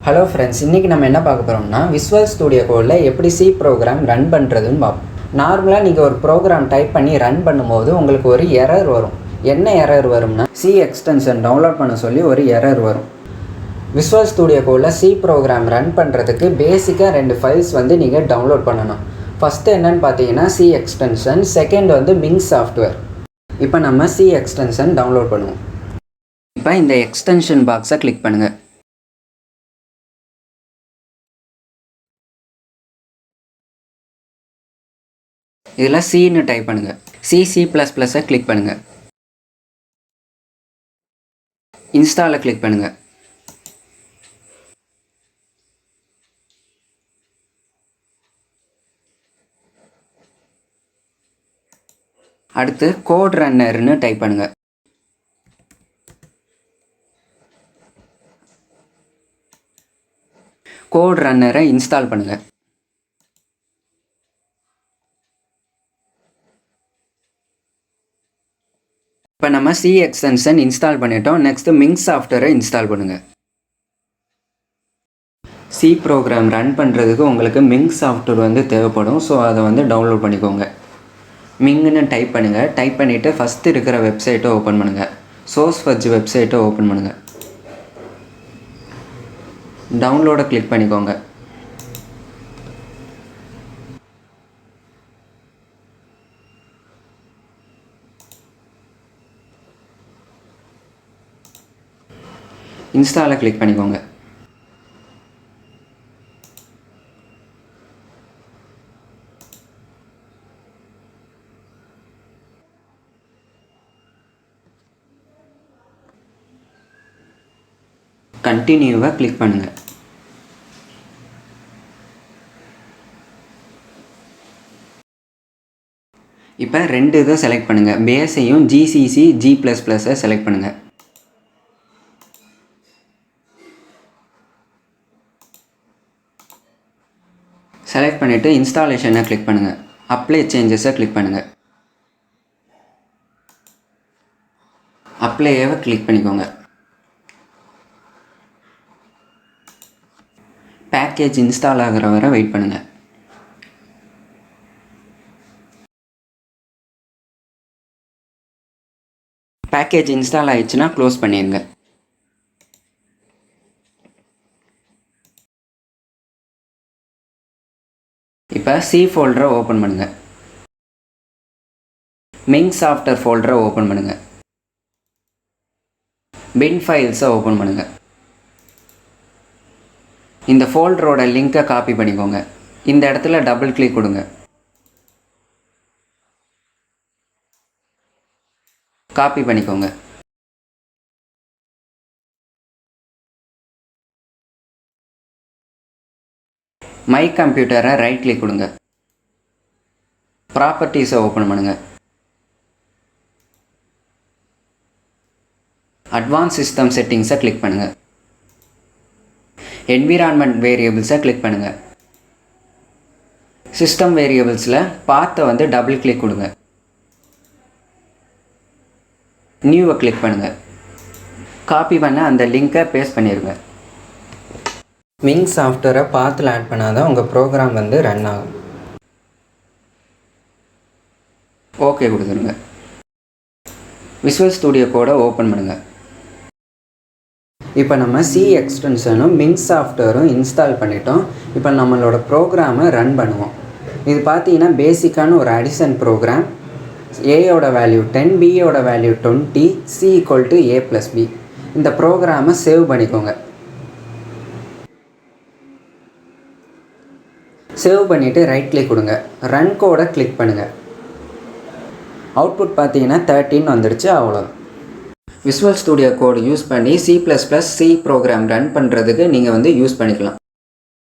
Hello friends, இன்றைக்கி நம்ம என்ன பார்க்க போகிறோம்னா விஷுவல் ஸ்டூடியோ கோடில் எப்படி சி ப்ரோக்ராம் ரன் பண்ணுறதுன்னு பார்ப்போம். நார்மலாக நீங்கள் ஒரு ப்ரோக்ராம் டைப் பண்ணி ரன் பண்ணும்போது உங்களுக்கு ஒரு எரர் வரும். என்ன எரர் வரும்னா சி எக்ஸ்டென்ஷன் டவுன்லோட் பண்ண சொல்லி ஒரு எரர் வரும். விஷுவல் ஸ்டூடியோ கோடில் சி ப்ரோக்ராம் ரன் பண்ணுறதுக்கு பேசிக்காக 2 ஃபைல்ஸ் நீங்கள் டவுன்லோட் பண்ணணும். ஃபஸ்ட்டு என்னென்னு பார்த்தீங்கன்னா C extension, second Ming software. இப்போ நம்ம சி எக்ஸ்டென்ஷன் டவுன்லோட் பண்ணுவோம். இப்போ இந்த எக்ஸ்டென்ஷன் பாக்ஸை கிளிக் பண்ணுங்கள். இதில் சின்னு டைப் பண்ணுங்கள். C++ஐ கிளிக் பண்ணுங்கள். இன்ஸ்டாலை கிளிக் பண்ணுங்கள். அடுத்து கோட் ரன்னர்னு டைப் பண்ணுங்கள். கோட் ரன்னரை இன்ஸ்டால் பண்ணுங்கள். இப்போ நம்ம சி எக்ஸ்டென்ஷன் இன்ஸ்டால் பண்ணிட்டோம். நெக்ஸ்ட்டு மிங் சாஃப்ட்வேரை இன்ஸ்டால் பண்ணுங்கள். சி ப்ரோக்ராம் ரன் பண்ணுறதுக்கு உங்களுக்கு மிங் சாஃப்ட்வேர் தேவைப்படும். ஸோ அதை டவுன்லோட் பண்ணிக்கோங்க. மிங்னு டைப் பண்ணுங்கள். டைப் பண்ணிவிட்டு ஃபஸ்ட்டு இருக்கிற வெப்சைட்டை ஓப்பன் பண்ணுங்கள். சோர்ஸ் ஃபர்ஜ் வெப்சைட்டை ஓப்பன் பண்ணுங்கள். டவுன்லோடை கிளிக் பண்ணிக்கோங்க. இன்ஸ்டாலை கிளிக் பண்ணிக்கோங்க. கண்டினியூவை கிளிக் பண்ணுங்கள். இப்போ 2 இதை செலக்ட் பண்ணுங்கள். பேஸையும் GCC G++ஐ செலக்ட் பண்ணுங்கள். செலக்ட் பண்ணிவிட்டு இன்ஸ்டாலேஷனை கிளிக் பண்ணுங்கள். அப்ளை சேஞ்சஸை கிளிக் பண்ணுங்கள். அப்ளையை கிளிக் பண்ணிக்கோங்க. பேக்கேஜ் இன்ஸ்டால் ஆகிற வரை வெயிட் பண்ணுங்கள். பேக்கேஜ் இன்ஸ்டால் ஆயிடுச்சுன்னா க்ளோஸ் பண்ணிடுங்க. இப்போ சி ஃபோல்டரை ஓப்பன் பண்ணுங்கள். மிங் சாஃப்ட்வேர் ஃபோல்டரை ஓப்பன் பண்ணுங்கள். பின் ஃபைல்ஸை ஓப்பன் பண்ணுங்கள். இந்த ஃபோல்டரோட லிங்கை காப்பி பண்ணிக்கோங்க. இந்த இடத்துல டபுள் கிளிக் கொடுங்க. காப்பி பண்ணிக்கோங்க. மை கம்ப்யூட்டரை ரைட் கிளிக் கொடுங்க. ப்ராப்பர்ட்டிஸை ஓப்பன் பண்ணுங்கள். அட்வான்ஸ் சிஸ்டம் செட்டிங்ஸை கிளிக் பண்ணுங்கள். என்விரான்மெண்ட் வேரியபிள்ஸை கிளிக் பண்ணுங்கள். சிஸ்டம் வேரியபிள்ஸில் பாத்தை டபுள் கிளிக் கொடுங்க. நியூவை கிளிக் பண்ணுங்கள். காப்பி பண்ண அந்த லிங்கை பேஸ்ட் பண்ணிடுங்க. மிங் சாஃப்ட்வேரை பாத்தில் ஆட் பண்ணால் தான் உங்கள் ப்ரோக்ராம் ரன் ஆகும். ஓகே கொடுத்துருங்க. விஷுவல் ஸ்டூடியோ கோடை ஓப்பன் பண்ணுங்கள். இப்போ நம்ம சி எக்ஸ்டென்ஷனும் மிங் சாஃப்ட்வேரும் இன்ஸ்டால் பண்ணிட்டோம். இப்போ நம்மளோட ப்ரோக்ராமை ரன் பண்ணுவோம். இது பார்த்தீங்கன்னா பேசிக்கான ஒரு அடிஷன் ப்ரோக்ராம். ஏயோட வேல்யூ 10, பியோட வேல்யூ 20, C = A+B. இந்த ப்ரோக்ராமை சேவ் பண்ணிக்கோங்க. சேவ் பண்ணிவிட்டு ரைட் கிளிக் கொடுங்க. ரன் கோடை கிளிக் பண்ணுங்கள். அவுட்புட் பார்த்தீங்கன்னா 13 வந்துடுச்சு. அவ்வளோ. விஷுவல் ஸ்டூடியோ கோடு யூஸ் பண்ணி C++ சி ப்ரோக்ராம் ரன் பண்ணுறதுக்கு நீங்கள் யூஸ் பண்ணிக்கலாம்.